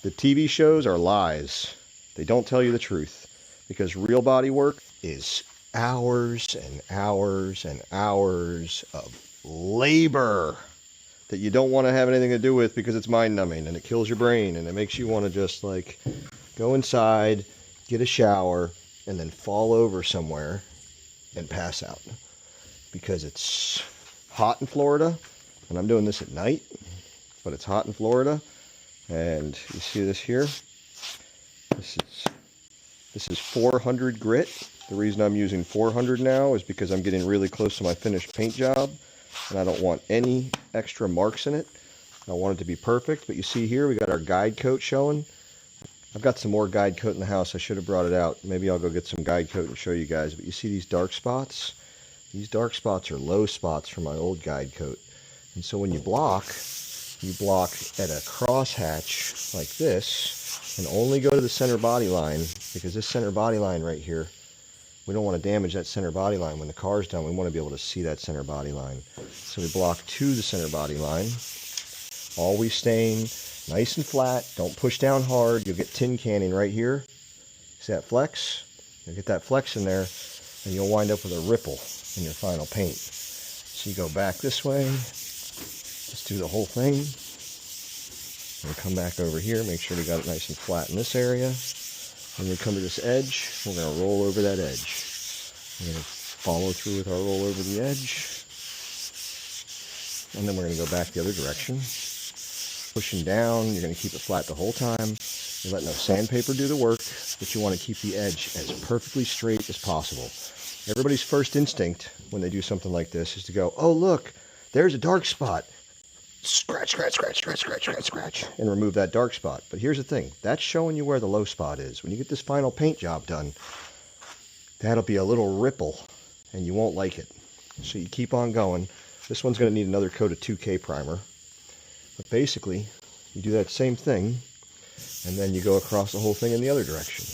The TV shows are lies. They don't tell you the truth, because real body work is hours and hours and hours of labor that you don't want to have anything to do with, because it's mind numbing and it kills your brain and it makes you want to just like go inside, get a shower, and then fall over somewhere and pass out, because it's hot in Florida. And I'm doing this at night, but it's hot in Florida. And you see this here? This is 400 grit. The reason I'm using 400 now is because I'm getting really close to my finished paint job, and I don't want any extra marks in it. I want it to be perfect. But you see here, we got our guide coat showing. I've got some more guide coat in the house. I should have brought it out. Maybe I'll go get some guide coat and show you guys. But you see these dark spots? These dark spots are low spots from my old guide coat. And so when you block at a crosshatch like this, and only go to the center body line, because this center body line right here, we don't want to damage that center body line. When the car's done, we want to be able to see that center body line. So we block to the center body line, always staying nice and flat. Don't push down hard. You'll get tin canning right here. See that flex? You'll get that flex in there, and you'll wind up with a ripple in your final paint. So you go back this way, just do the whole thing. And come back over here, make sure we got it nice and flat in this area. When we come to this edge, we're going to roll over that edge. We're going to follow through with our roll over the edge. And then we're going to go back the other direction. Pushing down, you're going to keep it flat the whole time. You let no sandpaper do the work, but you want to keep the edge as perfectly straight as possible. Everybody's first instinct when they do something like this is to go, oh look, there's a dark spot. Scratch, scratch, scratch, scratch, scratch, scratch, scratch, and remove that dark spot. But here's the thing, that's showing you where the low spot is. When you get this final paint job done, that'll be a little ripple, and you won't like it. So you keep on going. This one's going to need another coat of 2K primer. But basically, you do that same thing, and then you go across the whole thing in the other direction.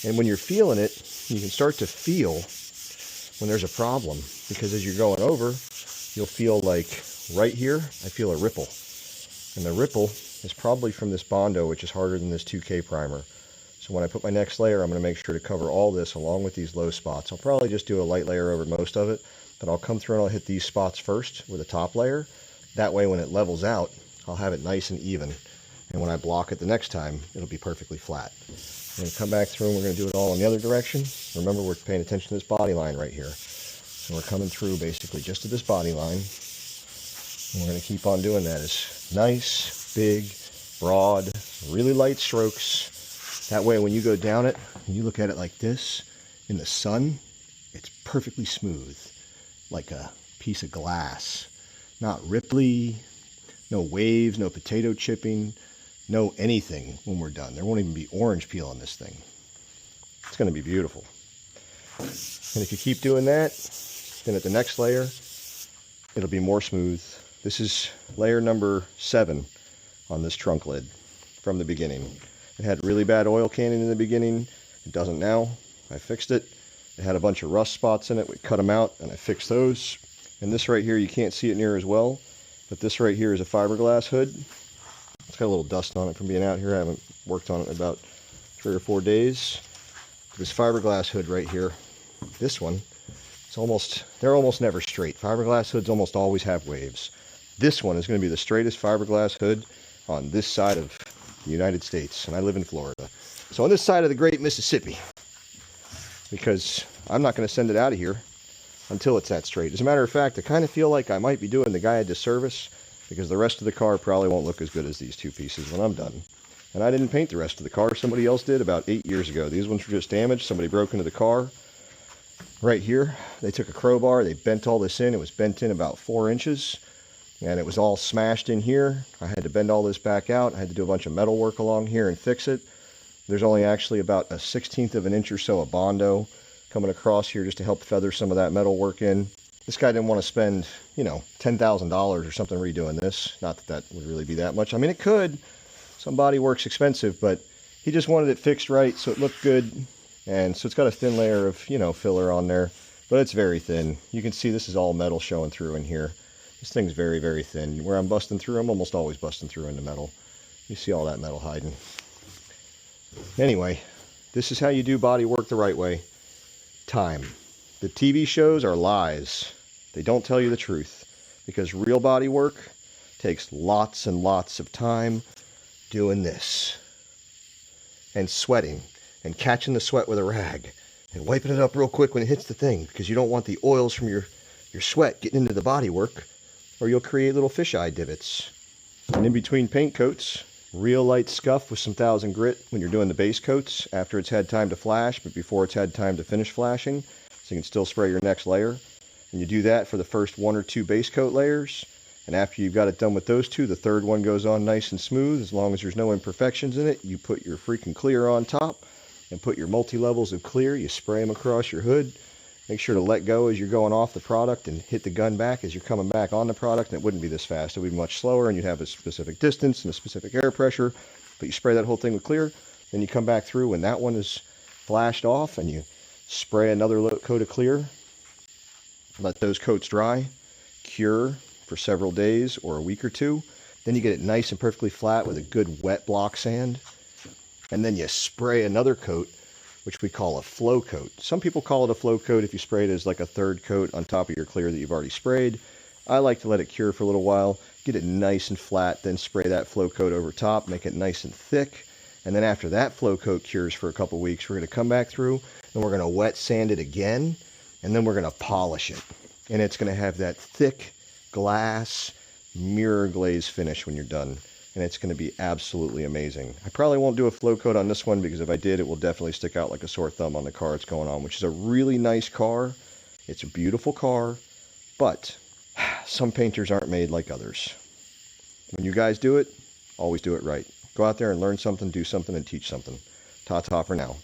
And when you're feeling it, you can start to feel when there's a problem, because as you're going over, you'll feel like right here, I feel a ripple. And the ripple is probably from this Bondo, which is harder than this 2K primer. So when I put my next layer, I'm going to make sure to cover all this along with these low spots. I'll probably just do a light layer over most of it, but I'll come through and I'll hit these spots first with a top layer. That way when it levels out, I'll have it nice and even. And when I block it the next time, it'll be perfectly flat. I'm going to come back through and we're going to do it all in the other direction. Remember, we're paying attention to this body line right here. So we're coming through basically just to this body line. And we're going to keep on doing that. It's nice, big, broad, really light strokes. That way when you go down it, and you look at it like this, in the sun, it's perfectly smooth, like a piece of glass. Not ripply, no waves, no potato chipping, no anything when we're done. There won't even be orange peel on this thing. It's going to be beautiful. And if you keep doing that, then at the next layer, it'll be more smooth. This is layer number 7 on this trunk lid from the beginning. It had really bad oil canning in the beginning. It doesn't now. I fixed it. It had a bunch of rust spots in it. We cut them out and I fixed those. And this right here, you can't see it near as well, but this right here is a fiberglass hood. It's got a little dust on it from being out here. I haven't worked on it in about 3 or 4 days. This fiberglass hood right here, this one, they're almost never straight. Fiberglass hoods almost always have waves. This one is going to be the straightest fiberglass hood on this side of the United States, and I live in Florida. So on this side of the Great Mississippi, because I'm not going to send it out of here until it's that straight. As a matter of fact, I kind of feel like I might be doing the guy a disservice, because the rest of the car probably won't look as good as these 2 pieces when I'm done. And I didn't paint the rest of the car. Somebody else did about 8 years ago. These ones were just damaged. Somebody broke into the car. Right here, they took a crowbar, they bent all this in. It was bent in about 4 inches, and it was all smashed in here. I had to bend all this back out. I had to do a bunch of metal work along here and fix it. There's only actually about a 1/16 of an inch or so of Bondo coming across here just to help feather some of that metal work in. This guy didn't want to spend, $10,000 or something redoing this. Not that that would really be that much. I mean, it could. Some body work's expensive, but he just wanted it fixed right so it looked good. And so it's got a thin layer of, filler on there, but it's very thin. You can see this is all metal showing through in here. This thing's very, very thin. Where I'm busting through, I'm almost always busting through into metal. You see all that metal hiding. Anyway, this is how you do body work the right way. Time. The TV shows are lies. They don't tell you the truth, because real body work takes lots and lots of time doing this and sweating and catching the sweat with a rag and wiping it up real quick when it hits the thing, because you don't want the oils from your sweat getting into the body work, or you'll create little fisheye divots. And in between paint coats, real light scuff with some 1000 grit when you're doing the base coats after it's had time to flash, but before it's had time to finish flashing, so you can still spray your next layer. And you do that for the first 1 or 2 base coat layers. And after you've got it done with those 2, the third one goes on nice and smooth. As long as there's no imperfections in it, you put your freaking clear on top and put your multi-levels of clear. You spray them across your hood. Make sure to let go as you're going off the product and hit the gun back as you're coming back on the product. And it wouldn't be this fast. It would be much slower, and you'd have a specific distance and a specific air pressure. But you spray that whole thing with clear. Then you come back through when that one is flashed off, and you spray another coat of clear. Let those coats dry. Cure for several days or a week or 2. Then you get it nice and perfectly flat with a good wet block sand. And then you spray another coat, which we call a flow coat. Some people call it a flow coat if you spray it as like a third coat on top of your clear that you've already sprayed. I like to let it cure for a little while, get it nice and flat, then spray that flow coat over top, make it nice and thick. And then after that flow coat cures for a couple weeks, we're going to come back through and we're going to wet sand it again, and then we're going to polish it. And it's going to have that thick glass mirror glaze finish when you're done. And it's going to be absolutely amazing. I probably won't do a flow coat on this one, because if I did, it will definitely stick out like a sore thumb on the car it's going on, which is a really nice car. It's a beautiful car, but some painters aren't made like others. When you guys do it, always do it right. Go out there and learn something, do something, and teach something. Ta-ta for now.